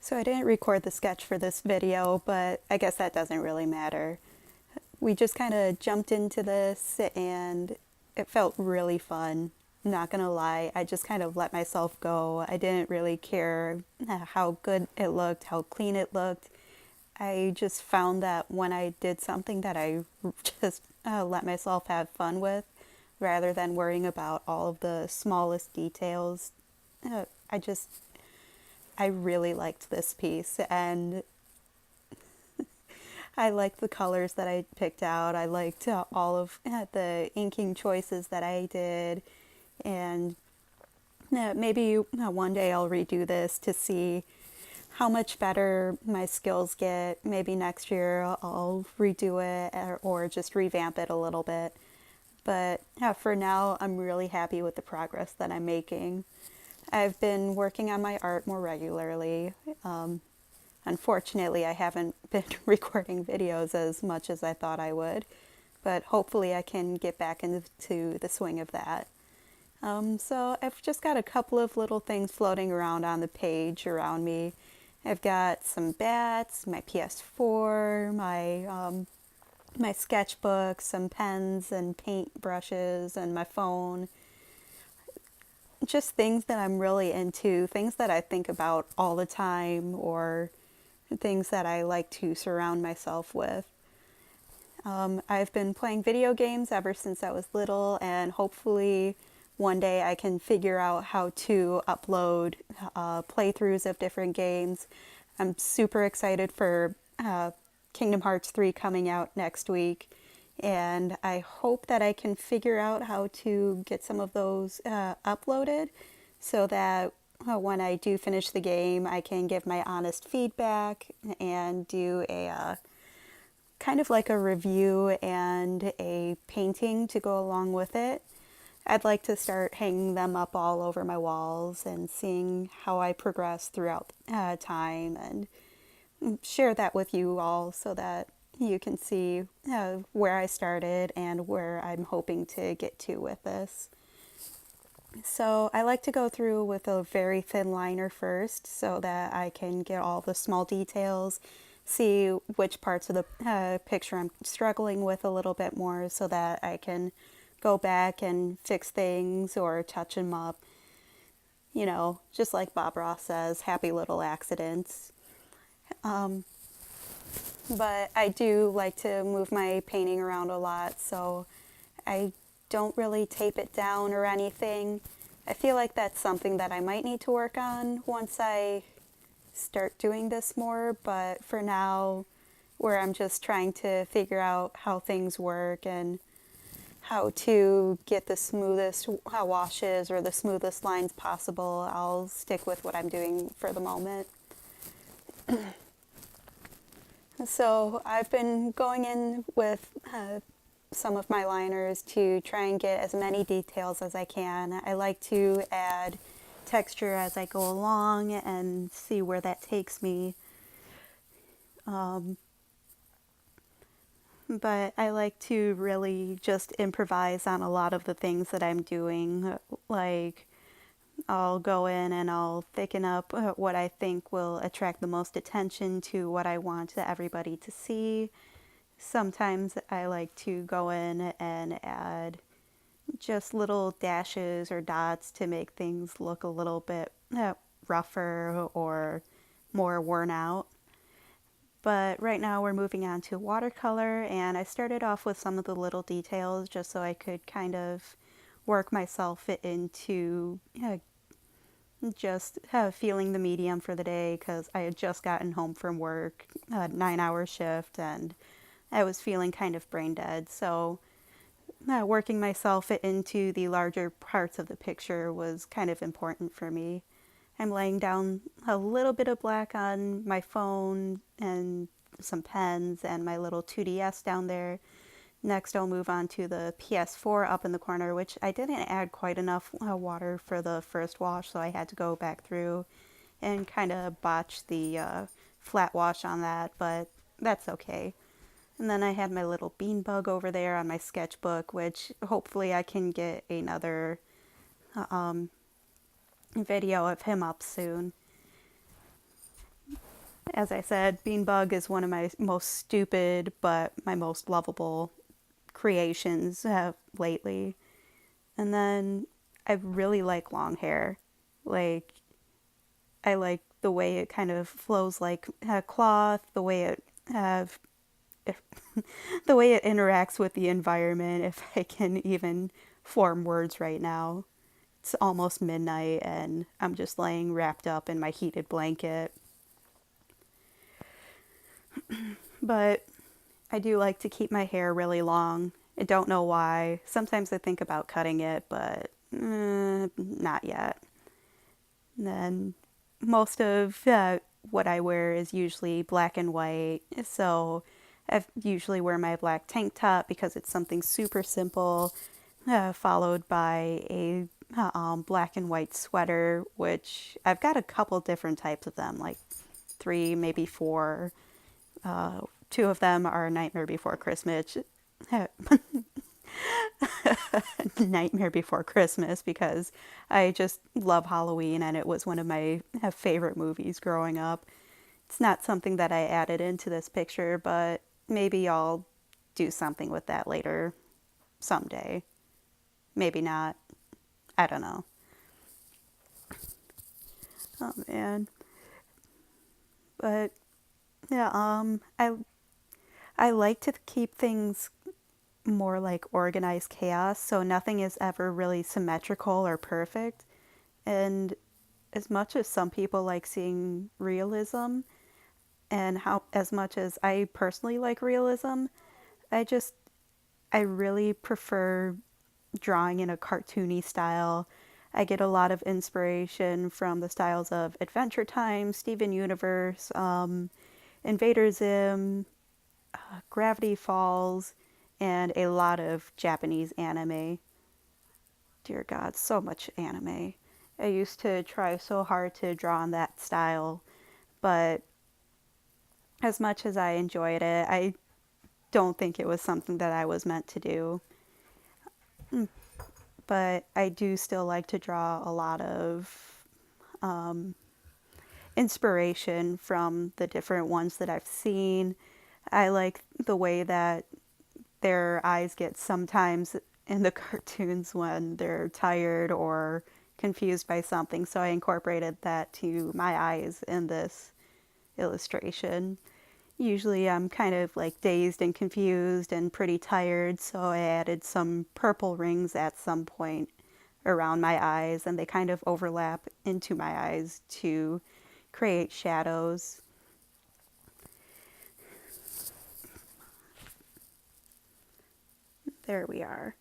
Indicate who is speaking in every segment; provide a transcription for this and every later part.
Speaker 1: So I didn't record the sketch for this video, but I guess that doesn't really matter. We just kind of jumped into this and it felt really fun. Not gonna lie, I just kind of let myself go. I didn't really care how good it looked, how clean it looked. I just found that when I did something that I just let myself have fun with, rather than worrying about all of the smallest details, uh, I just, I really liked this piece and I liked the colors that I picked out. I liked all of the inking choices that I did. And maybe one day I'll redo this to see how much better my skills get. Maybe next year I'll redo it or just revamp it a little bit. But for now, I'm really happy with the progress that I'm making. I've been working on my art more regularly. Unfortunately, I haven't been recording videos as much as I thought I would, but hopefully I can get back into the swing of that. So I've just got a couple of little things floating around on the page around me. I've got some bats, my PS4, my sketchbook, some pens and paint brushes, and my phone. Just things that I'm really into, things that I think about all the time, or things that I like to surround myself with. I've been playing video games ever since I was little, and hopefully one day I can figure out how to upload playthroughs of different games. I'm super excited for Kingdom Hearts 3 coming out next week, and I hope that I can figure out how to get some of those uploaded so that when I do finish the game, I can give my honest feedback and do a kind of like a review and a painting to go along with it. I'd like to start hanging them up all over my walls and seeing how I progress throughout time and share that with you all so that you can see where I started and where I'm hoping to get to with this. So I like to go through with a very thin liner first so that I can get all the small details, see which parts of the picture I'm struggling with a little bit more so that I can go back and fix things or touch them up. You know, just like Bob Ross says, happy little accidents. But I do like to move my painting around a lot, so I don't really tape it down or anything. I feel like that's something that I might need to work on once I start doing this more, but for now, where I'm just trying to figure out how things work and how to get the smoothest washes or the smoothest lines possible, I'll stick with what I'm doing for the moment. So I've been going in with some of my liners to try and get as many details as I can. I like to add texture as I go along and see where that takes me. But I like to really just improvise on a lot of the things that I'm doing. Like, I'll go in and I'll thicken up what I think will attract the most attention to what I want everybody to see. Sometimes I like to go in and add just little dashes or dots to make things look a little bit rougher or more worn out. But right now we're moving on to watercolor, and I started off with some of the little details just so I could kind of work myself into just feeling the medium for the day because I had just gotten home from work, a 9 hour shift, and I was feeling kind of brain dead. So working myself into the larger parts of the picture was kind of important for me. I'm laying down a little bit of black on my phone and some pens and my little 2DS down there. Next, I'll move on to the PS4 up in the corner, which I didn't add quite enough water for the first wash, so I had to go back through and kind of botch the flat wash on that, but that's okay. And then I had my little bean bug over there on my sketchbook, which hopefully I can get another video of him up soon. as I said, Beanbug is one of my most stupid but my most lovable creations lately. And then I really like long hair. Like, I like the way it kind of flows like a cloth, the way it have if, the way it interacts with the environment, if I can even form words right now. It's almost midnight and I'm just laying wrapped up in my heated blanket. But I do like to keep my hair really long. I don't know why. Sometimes I think about cutting it, but not yet. And then most of what I wear is usually black and white. So I usually wear my black tank top because it's something super simple, followed by a black and white sweater, which I've got a couple different types of them, like three, maybe four. Two of them are Nightmare Before Christmas. Nightmare Before Christmas because I just love Halloween and it was one of my favorite movies growing up. It's not something that I added into this picture, but maybe I'll do something with that later someday. Maybe not. I don't know. Oh man. But yeah, I like to keep things more like organized chaos, so nothing is ever really symmetrical or perfect. And as much as some people like seeing realism, and how as much as I personally like realism, I just I really prefer drawing in a cartoony style. I get a lot of inspiration from the styles of Adventure Time, Steven Universe, Invader Zim, Gravity Falls, and a lot of Japanese anime. Dear God, so much anime. I used to try so hard to draw in that style, but as much as I enjoyed it, I don't think it was something that I was meant to do. But I do still like to draw a lot of inspiration from the different ones that I've seen. I like the way that their eyes get sometimes in the cartoons when they're tired or confused by something. So I incorporated that to my eyes in this illustration. Usually I'm kind of like dazed and confused and pretty tired, so I added some purple rings at some point around my eyes and they kind of overlap into my eyes to create shadows. There we are.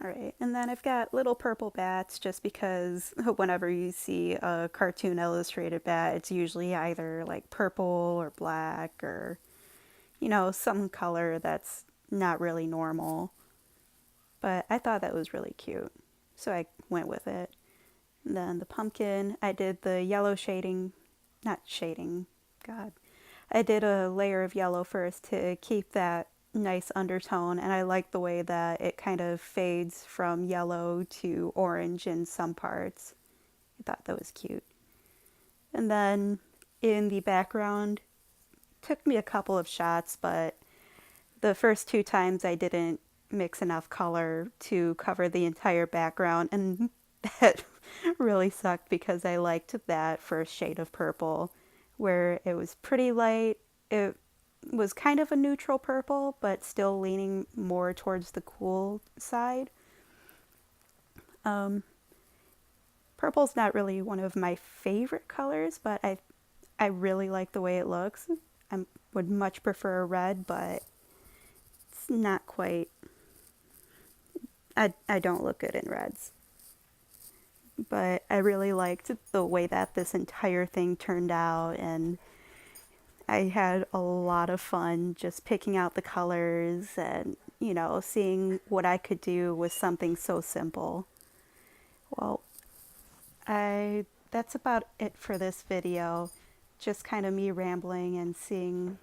Speaker 1: All right, and then I've got little purple bats just because whenever you see a cartoon illustrated bat, it's usually either like purple or black or, some color that's not really normal. But I thought that was really cute, so I went with it. And then the pumpkin, I did the yellow shading, not shading, God. I did a layer of yellow first to keep that nice undertone, and I like the way that it kind of fades from yellow to orange in some parts. I thought that was cute. And then in the background, took me a couple of shots, but the first two times I didn't mix enough color to cover the entire background, and that really sucked because I liked that first shade of purple where it was pretty light. It was kind of a neutral purple, but still leaning more towards the cool side. Um, Purple's not really one of my favorite colors, but I really like the way it looks. I would much prefer a red, but it's not quite. I don't look good in reds. But I really liked the way that this entire thing turned out, and I had a lot of fun just picking out the colors and, seeing what I could do with something so simple. Well, I that's about it for this video. Just kind of me rambling and seeing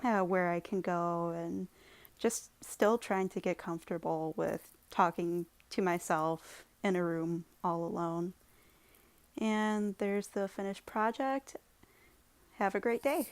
Speaker 1: where I can go and just still trying to get comfortable with talking to myself in a room all alone. And there's the finished project. Have a great day.